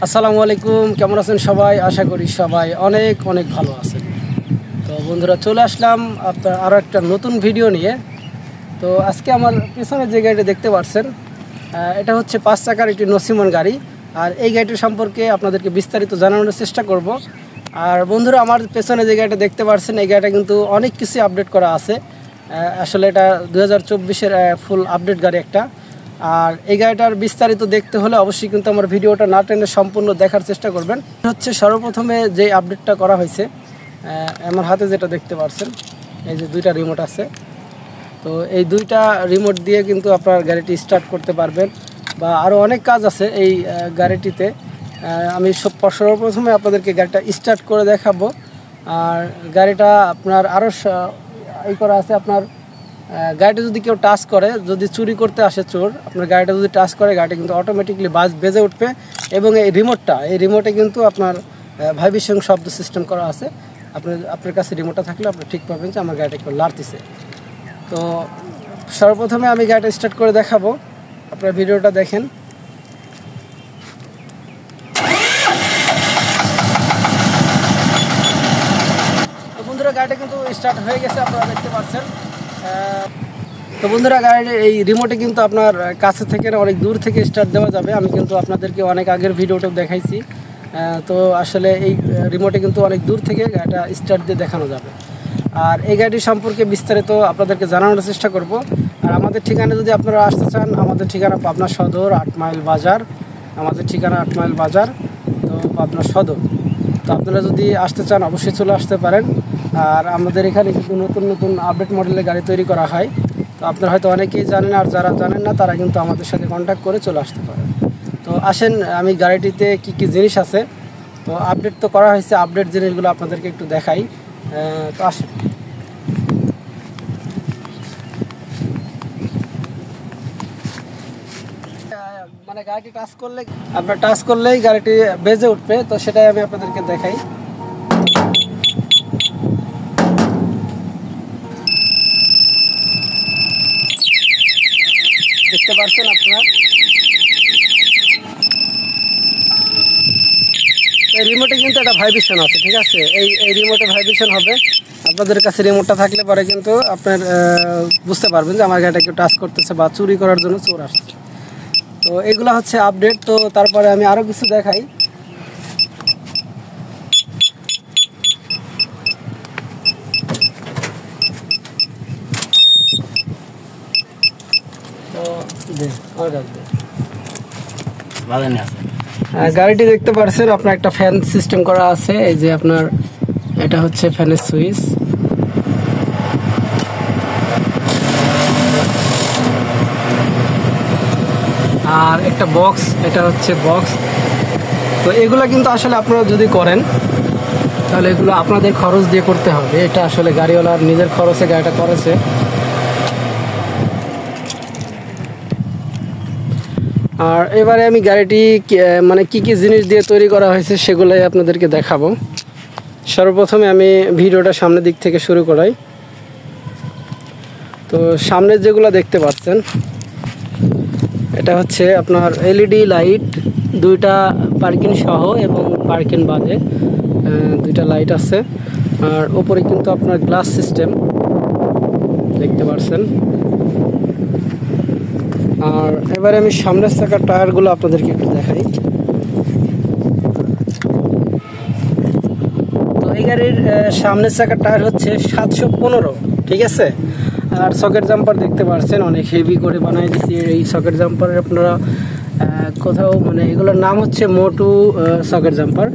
আসসালামু আলাইকুম, কেমন আছেন সবাই? আশা করি সবাই অনেক অনেক ভালো আছেন। তো বন্ধুরা, চলে আসলাম আপনার আরও একটা নতুন ভিডিও নিয়ে। তো আজকে আমার পিছনে যে গাড়িটা দেখতে পাচ্ছেন, এটা হচ্ছে 5 চাকার একটি নসিমন গাড়ি। আর এই গাড়িটির সম্পর্কে আপনাদেরকে বিস্তারিত জানানোর চেষ্টা করব। আর বন্ধুরা, আমার পেছনে যে গাড়িটা দেখতে পাচ্ছেন, এই গাড়িটা কিন্তু অনেক কিছু আপডেট করা আছে। আসলে এটা 2024-এর ফুল আপডেট গাড়ি একটা। আর এই গাড়িটার বিস্তারিত দেখতে হলে অবশ্যই কিন্তু আমার ভিডিওটা না টেনে সম্পূর্ণ দেখার চেষ্টা করবেন। হচ্ছে সর্বপ্রথমে যে আপডেটটা করা হয়েছে, আমার হাতে যেটা দেখতে পাচ্ছেন, এই যে দুইটা রিমোট আছে। তো এই দুইটা রিমোট দিয়ে কিন্তু আপনার গাড়িটি স্টার্ট করতে পারবেন, বা আরও অনেক কাজ আছে এই গাড়িটিতে। আমি সর্বপ্রথমে আপনাদেরকে গাড়িটা স্টার্ট করে দেখাবো। আর গাড়িটা আপনার আরও ই করা আছে। আপনার গাড়িটা যদি কেউ টাচ করে, যদি চুরি করতে আসে চোর, আপনার গাড়িটা যদি টাচ করে, গাড়িটা কিন্তু অটোমেটিকলি বেজে উঠবে। এবং এই রিমোটে কিন্তু আপনার ভাইব্রেশন শব্দ সিস্টেম করা আছে। আপনার কাছে রিমোটটা থাকলে আপনি ঠিক পাবেন যে আমার গাড়িটা কেউ লাড়তেছে। তো সর্বপ্রথমে আমি গাড়িটা স্টার্ট করে দেখাবো, আপনার ভিডিওটা দেখেন। তো বন্ধুরা, গাড়িটা কিন্তু স্টার্ট হয়ে গেছে, আপনারা দেখতে পাচ্ছেন। তো বন্ধুরা, গাড়ির এই রিমোটে কিন্তু আপনার কাছে থেকে না অনেক দূর থেকে স্টার্ট দেওয়া যাবে। আমি কিন্তু আপনাদেরকে অনেক আগের ভিডিওটা দেখাইছি। তো আসলে এই রিমোটে কিন্তু অনেক দূর থেকে গাড়িটা স্টার্ট দিয়ে দেখানো যাবে। আর এই গাড়িটির সম্পর্কে বিস্তারিত আপনাদেরকে জানানোর চেষ্টা করব। আর আমাদের ঠিকানা যদি আপনারা আসতে চান, আমাদের ঠিকানা পাবনা সদর 8 মাইল বাজার। আমাদের ঠিকানা 8 মাইল বাজার, তো পাবনা সদর। তো আপনারা যদি আসতে চান অবশ্যই চলে আসতে পারেন। আর আমাদের এখানে কিন্তু নতুন নতুন আপডেট মডেলের গাড়ি তৈরি করা হয়। তো আপনারা হয়তো অনেকেই জানেন, আর যারা জানেন না তারা কিন্তু আমাদের সাথে কন্ট্যাক্ট করে চলে আসতে পারেন। তো আসেন, আমি গাড়িটিতে কি কি জিনিস আছে, তো আপডেট তো করা হয়েছে, আপডেট জিনিসগুলো আপনাদেরকে একটু দেখাই। তো আসেন। মানে গাড়িটি টাচ করলেই গাড়িটি বেজে উঠবে, তো সেটাই আমি আপনাদেরকে দেখাই। দেখতে পাচ্ছেন আপনারা, এই রিমোটে কিন্তু একটা ভাইব্রেশন আছে, ঠিক আছে? এই রিমোটে ভাইব্রেশন হবে। আপনাদের কাছে রিমোটটা থাকলে পরে কিন্তু আপনার বুঝতে পারবেন যে আমার গাড়িটা কেউ টাচ করতেছে বা চুরি করার জন্য চোর আসছে। তো এগুলো হচ্ছে আপডেট। তো তারপরে আমি আরও কিছু দেখাই। গাড়িটি দেখতে পাচ্ছেন, আপনার একটা ফ্যান সিস্টেম করা আছে। এই যে আপনার এটা হচ্ছে ফ্যানের সুইচ। আর একটা বক্স, এটা হচ্ছে বক্স। তো এগুলো কিন্তু আসলে আপনারা যদি করেন তাহলে এগুলো আপনাদের খরচ দিয়ে করতে হবে। এটা আসলে গাড়িওয়ালার নিজের খরচে গাড়িটা করেছে। আর এবারে আমি গাড়িটি মানে কি কি জিনিস দিয়ে তৈরি করা হয়েছে সেগুলোই আপনাদেরকে দেখাবো। সর্বপ্রথমে আমি ভিডিওটা সামনের দিক থেকে শুরু করাই। তো সামনে যেগুলো দেখতে পাচ্ছেন, এটা হচ্ছে আপনার এলইডি লাইট, দুইটা পার্কিং সহ এবং পার্কিং বাদে দুইটা লাইট আছে। আর উপরে কিন্তু আপনার গ্লাস সিস্টেম দেখতে পাচ্ছেন। আর এবারে আমি সামনের চাকার টায়ারগুলো আপনাদেরকে একটু দেখাই। তো এই গাড়ির সামনের চাকার টায়ার হচ্ছে 715, ঠিক আছে? আর সকেট জাম্পার দেখতে পাচ্ছেন, অনেক হেভি করে বানাই দিচ্ছি এই সকেট জাম্পারের। আপনারা কোথাও মানে এগুলোর নাম হচ্ছে মোটু সকেট জাম্পার।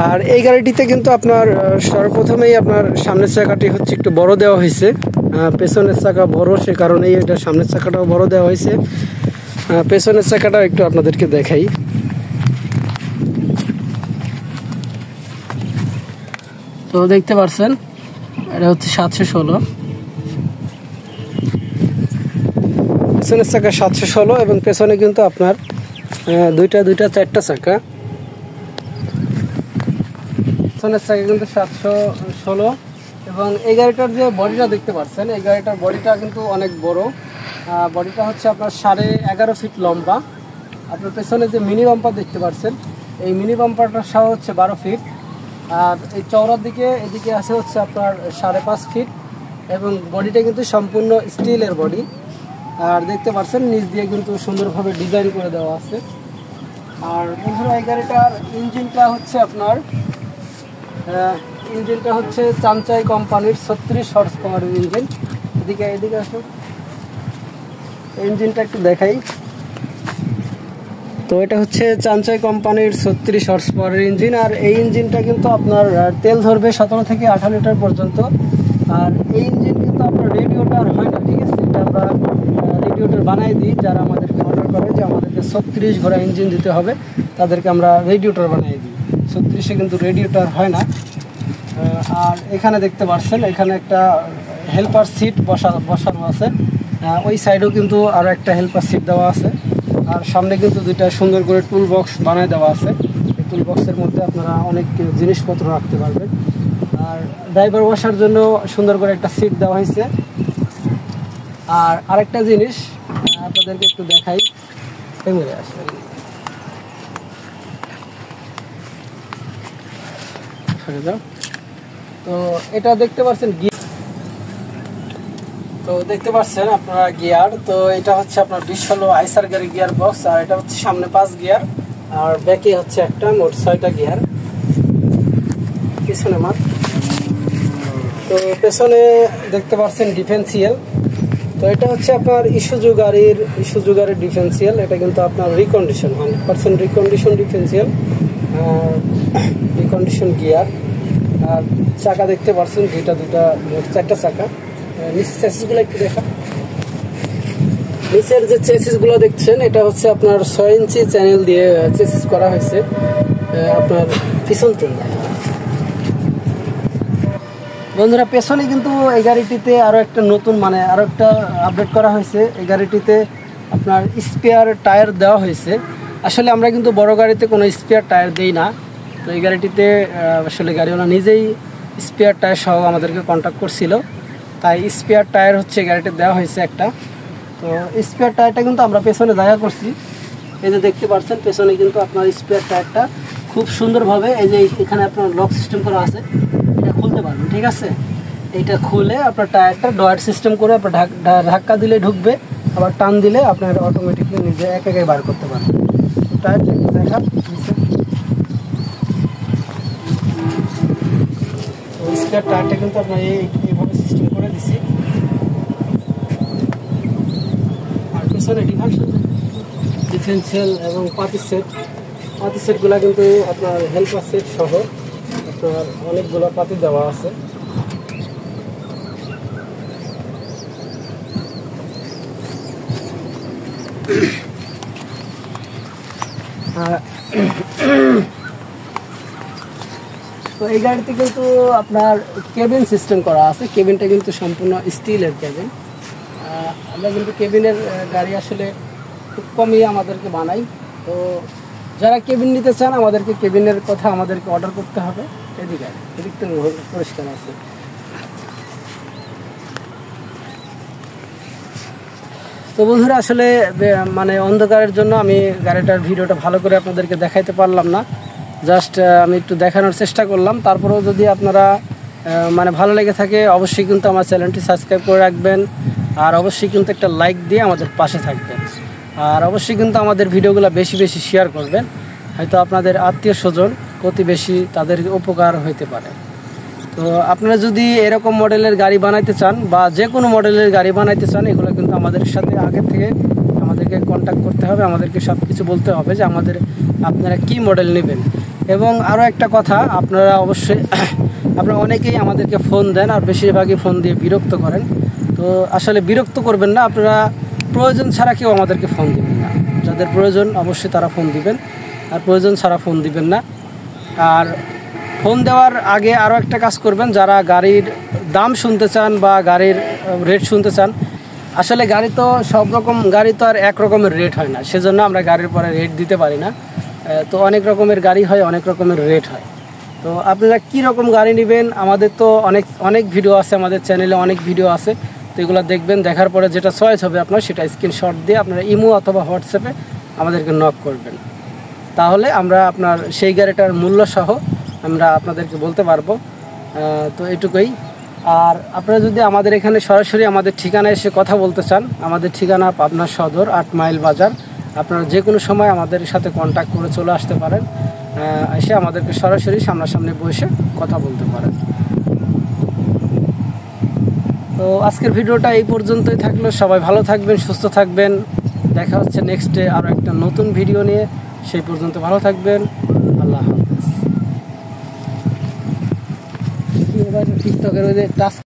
আর এই গাড়িটিতে কিন্তু আপনার সর্বপ্রথমেই আপনার সামনের চাকাটি হচ্ছে একটু বড় দেওয়া হয়েছে। পেছনের চাকা বড়, সে কারণেই এটা সামনের চাকাটাও বড় দেওয়া হয়েছে। পেছনের চাকাটাও একটু আপনাদেরকে দেখাই। তো দেখতে পাচ্ছেন, এটা হচ্ছে 716। পেছনের চাকা 716 এবং পেছনে কিন্তু আপনার দুইটা চারটা চাকা। পেছনের চাকা কিন্তু 716। এবং এই গাড়িটার যে বডিটা দেখতে পাচ্ছেন, এই গাড়িটার বডিটা কিন্তু অনেক বড়। বডিটা হচ্ছে আপনার 11.5 ফিট লম্বা। আপনার পেছনে যে মিনি বাম্পার দেখতে পাচ্ছেন, এই মিনি বাম্পারটার সহ হচ্ছে 12 ফিট, আর এই চওড়ার দিকে এদিকে আছে হচ্ছে আপনার 5.5 ফিট, এবং বডিটা কিন্তু সম্পূর্ণ স্টিলের বডি। আর দেখতে পাচ্ছেন নিচ দিয়ে কিন্তু সুন্দরভাবে ডিজাইন করে দেওয়া আছে। আর বন্ধুরা এই গাড়িটার ইঞ্জিনটা হচ্ছে চামচাই কোম্পানির 36 হর্স পাওয়ারের ইঞ্জিন। এদিকে আসুন, ইঞ্জিনটা একটু দেখাই। তো এটা হচ্ছে চামচাই কোম্পানির 36 হর্স পাওয়ারের ইঞ্জিন। আর এই ইঞ্জিনটা কিন্তু আপনার তেল ধরবে 17 থেকে 18 লিটার পর্যন্ত। আর এই ইঞ্জিন কিন্তু আপনার রেডিওটার হয় না, ঠিক আছে? এটা আমরা রেডিওটার বানাই দিই, যারা আমাদেরকে অর্ডার করে যে আমাদেরকে 36 ঘোড়া ইঞ্জিন দিতে হবে, তাদেরকে আমরা রেডিওটার বানাই দিই। 36-এ কিন্তু রেডিওটার হয় না। আর এখানে দেখতে পাচ্ছেন, এখানে একটা হেল্পার সিট বসানো আছে। ওই সাইডেও কিন্তু আরও একটা হেল্পার সিট দেওয়া আছে। আর সামনে কিন্তু দুইটা সুন্দর করে টুল বক্স বানায় দেওয়া আছে। এই টুল বক্সের মধ্যে আপনারা অনেক জিনিসপত্র রাখতে পারবেন। আর ড্রাইভার বসার জন্য সুন্দর করে একটা সিট দেওয়া হয়েছে। আর আরেকটা জিনিস আপনাদেরকে একটু দেখাই, তো এটা দেখতে পাচ্ছেন আপনারা গিয়ার। তো এটা হচ্ছে আপনার 2016 আইসার গাড়ি গিয়ার বক্স। আর এটা হচ্ছে সামনে 5 গিয়ার, আর ব্যাকে হচ্ছে একটা, মোট 6টা গিয়ার। পিছনে তো পেছনে দেখতে পাচ্ছেন ডিফেন্সিয়াল। তো এটা হচ্ছে আপনার ইসুজু গাড়ির ডিফেন্সিয়াল। এটা কিন্তু আপনার recondition, 100% recondition differential, recondition gear. আর চাকা দেখতে পাচ্ছেন দুইটা, মোট 4টা চাকা। নিচের চেসিসগুলো একটু দেখা, নিচের যে চেসিসগুলো দেখছেন এটা হচ্ছে আপনার 6 ইঞ্চি চ্যানেল দিয়ে চেসিস করা হয়েছে আপনার পিছন থেকে। বন্ধুরা পেছনে কিন্তু এই গাড়িটিতে আরও একটা নতুন আরও একটা আপডেট করা হয়েছে। এই গাড়িটিতে আপনার স্পেয়ার টায়ার দেওয়া হয়েছে। আসলে আমরা কিন্তু বড় গাড়িতে কোনো স্পেয়ার টায়ার দেই না। তো এই গাড়িটিতে আসলে গাড়িওয়ালা নিজেই স্পেয়ার টায়ার সহ আমাদেরকে কন্ট্যাক্ট করছিল, তাই স্পেয়ার টায়ার হচ্ছে গাড়িতে দেওয়া হয়েছে একটা। তো স্পেয়ার টায়ারটা কিন্তু আমরা পেছনে জায়গা করছি। এই যে দেখতে পাচ্ছেন পেছনে কিন্তু আপনার স্পেয়ার টায়ারটা খুব সুন্দরভাবে, এই যে এখানে আপনার লক সিস্টেম করা আছে, এটা খুলতে পারবেন, ঠিক আছে? এইটা খুলে আপনার টায়ারটা ডয়ার সিস্টেম করে আপনার ধাক্কা দিলে ঢুকবে, আবার টান দিলে আপনার অটোমেটিকলি নিজে একাই বার করতে পারবেন। টায়ারটা একটু দেখা, স্পেয়ার টায়ারটা কিন্তু আপনার এইভাবে সিস্টেম করে দিছি। আর পিছনে ডিফেন্সিয়াল এবং পাতি সেটগুলো কিন্তু আপনার হেল্পার সেট সহ আপনার অনেকগুলো পাতি দেওয়া আছে। তো এই গাড়িতে কিন্তু আপনার কেবিন সিস্টেম করা আছে। কেবিনটা কিন্তু সম্পূর্ণ স্টিলের কেবিন। আমরা কিন্তু কেবিনের গাড়ি আসলে খুব কমই আমাদেরকে বানাই। তো যারা কেবিন নিতে চান আমাদেরকে কেবিনের কথা আমাদেরকে অর্ডার করতে হবে। এদিকে পরিষ্কার আছে। তো বন্ধুরা আসলে অন্ধকারের জন্য আমি গাড়িটার ভিডিওটা ভালো করে আপনাদেরকে দেখাইতে পারলাম না। জাস্ট আমি একটু দেখানোর চেষ্টা করলাম। তারপরেও যদি আপনারা ভালো লেগে থাকে অবশ্যই কিন্তু আমার চ্যানেলটি সাবস্ক্রাইব করে রাখবেন। আর অবশ্যই কিন্তু একটা লাইক দিয়ে আমাদের পাশে থাকবেন। আর অবশ্যই কিন্তু আমাদের ভিডিওগুলো বেশি বেশি শেয়ার করবেন। হয়তো আপনাদের আত্মীয় স্বজন প্রতিবেশী তাদের উপকার হইতে পারে। তো আপনারা যদি এরকম মডেলের গাড়ি বানাইতে চান বা যে কোনো মডেলের গাড়ি বানাইতে চান, এগুলো কিন্তু আমাদের সাথে আগে থেকে আমাদেরকে কন্ট্যাক্ট করতে হবে। আমাদেরকে সব কিছু বলতে হবে যে আপনারা কি মডেল নেবেন। এবং আরও একটা কথা, আপনারা অনেকেই আমাদেরকে ফোন দেন আর বেশিরভাগই ফোন দিয়ে বিরক্ত করেন। তো আসলে বিরক্ত করবেন না, আপনারা প্রয়োজন ছাড়া কেউ আমাদেরকে ফোন দিবেন না। যাদের প্রয়োজন অবশ্যই তারা ফোন দিবেন, আর প্রয়োজন ছাড়া ফোন দিবেন না। আর ফোন দেওয়ার আগে আরও একটা কাজ করবেন, যারা গাড়ির দাম শুনতে চান বা গাড়ির রেট শুনতে চান। আসলে গাড়ি তো সব রকম গাড়ি তো আর এক রকমের রেট হয় না, সেজন্য আমরা গাড়ির পরে রেট দিতে পারি না। তো অনেক রকমের গাড়ি হয়, অনেক রকমের রেট হয়। তো আপনারা কী রকম গাড়ি নেবেন, আমাদের তো অনেক ভিডিও আছে, আমাদের চ্যানেলে অনেক ভিডিও আছে। তো এগুলো দেখবেন, দেখার পরে যেটা চয়েস হবে আপনার সেটা স্ক্রিনশট দিয়ে আপনারা ইমো অথবা হোয়াটসঅ্যাপে আমাদেরকে নক করবেন, তাহলে আমরা আপনার সেই গাড়িটার মূল্য সহ আমরা আপনাদেরকে বলতে পারবো। তো এটুকুই। আর আপনারা যদি আমাদের এখানে সরাসরি আমাদের ঠিকানায় এসে কথা বলতে চান, আমাদের ঠিকানা পাবনা সদর 8 মাইল বাজার। আপনারা যে কোনো সময় আমাদের সাথে কন্ট্যাক্ট করে চলে আসতে পারেন, এসে আমাদেরকে সরাসরি সামনাসামনি বসে কথা বলতে পারেন। তো আজকের ভিডিওটা এই পর্যন্তই থাকলো। সবাই ভালো থাকবেন, সুস্থ থাকবেন। দেখা হচ্ছে নেক্সটে আরও একটা নতুন ভিডিও নিয়ে। সেই পর্যন্ত ভালো থাকবেন। আল্লাহ হাফেজ। টিকটকের ওই যে টাচ